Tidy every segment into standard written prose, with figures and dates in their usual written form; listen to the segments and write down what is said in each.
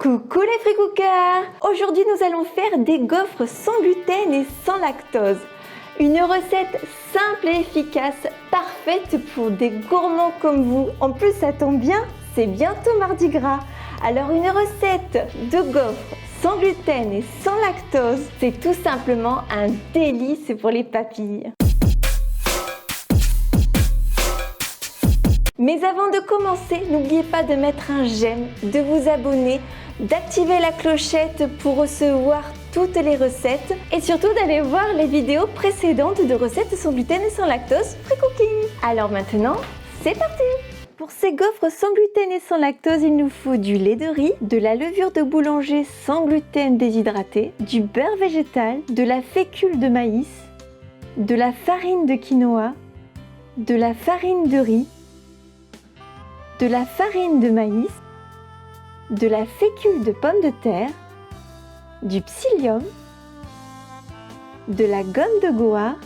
Coucou les free cookers! Aujourd'hui nous allons faire des gaufres sans gluten et sans lactose. Une recette simple et efficace, parfaite pour des gourmands comme vous. En plus ça tombe bien, c'est bientôt Mardi Gras. Alors une recette de gaufres sans gluten et sans lactose, c'est tout simplement un délice pour les papilles. Mais avant de commencer, n'oubliez pas de mettre un j'aime, de vous abonner, d'activer la clochette pour recevoir toutes les recettes et surtout d'aller voir les vidéos précédentes de recettes sans gluten et sans lactose free cooking. Alors maintenant, c'est parti! Pour ces gaufres sans gluten et sans lactose, il nous faut du lait de riz, de la levure de boulanger sans gluten déshydratée, du beurre végétal, de la fécule de maïs, de la farine de quinoa, de la farine de riz, de la farine de maïs, de la fécule de pommes de terre, du psyllium, de la gomme de goard,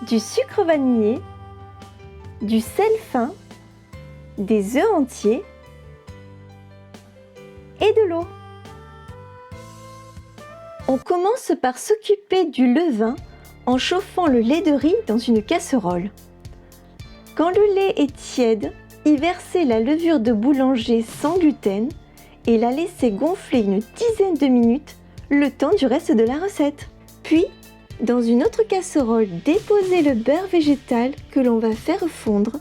du sucre vanillé, du sel fin, des œufs entiers et de l'eau. On commence par s'occuper du levain en chauffant le lait de riz dans une casserole. Quand le lait est tiède, y verser la levure de boulanger sans gluten et la laisser gonfler une dizaine de minutes, le temps du reste de la recette. Puis, dans une autre casserole, déposer le beurre végétal que l'on va faire fondre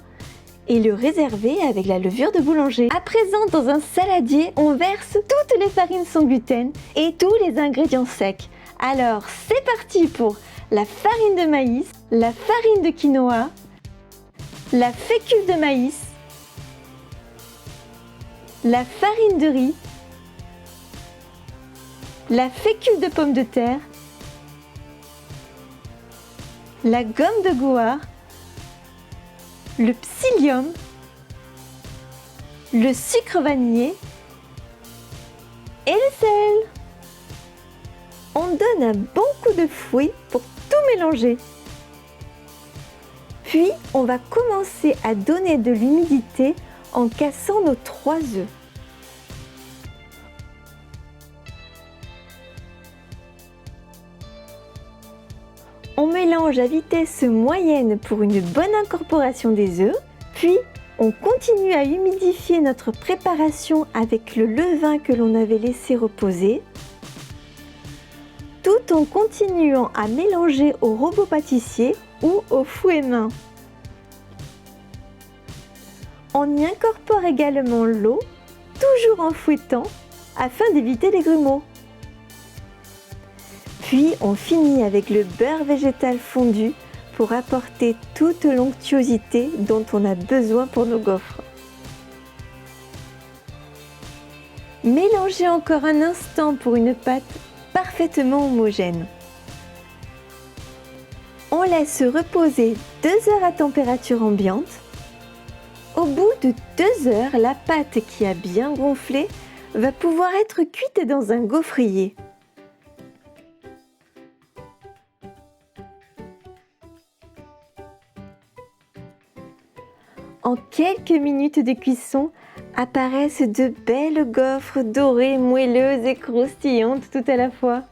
et le réserver avec la levure de boulanger. À présent, dans un saladier, on verse toutes les farines sans gluten et tous les ingrédients secs. Alors, c'est parti pour la farine de maïs, la farine de quinoa, la fécule de maïs, la farine de riz, la fécule de pommes de terre, la gomme de goard, le psyllium, le sucre vanillé et le sel. On donne un bon coup de fouet pour tout mélanger. Puis, on va commencer à donner de l'humidité en cassant nos 3 œufs. On mélange à vitesse moyenne pour une bonne incorporation des œufs, puis on continue à humidifier notre préparation avec le levain que l'on avait laissé reposer, tout en continuant à mélanger au robot pâtissier ou au fouet main. On y incorpore également l'eau, toujours en fouettant, afin d'éviter les grumeaux. Puis on finit avec le beurre végétal fondu pour apporter toute l'onctuosité dont on a besoin pour nos gaufres. Mélangez encore un instant pour une pâte parfaitement homogène. On laisse reposer 2 heures à température ambiante. Au bout de 2 heures, la pâte qui a bien gonflé va pouvoir être cuite dans un gaufrier. En quelques minutes de cuisson, apparaissent de belles gaufres dorées, moelleuses et croustillantes tout à la fois.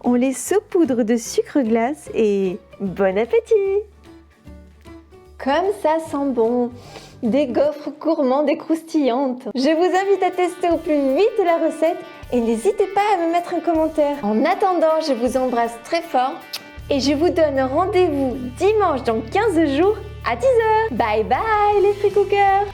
On les saupoudre de sucre glace et bon appétit! Comme ça sent bon! Des gaufres gourmandes et croustillantes. Je vous invite à tester au plus vite la recette et n'hésitez pas à me mettre un commentaire. En attendant, je vous embrasse très fort et je vous donne rendez-vous dimanche dans 15 jours à 10h. Bye bye les free cookers!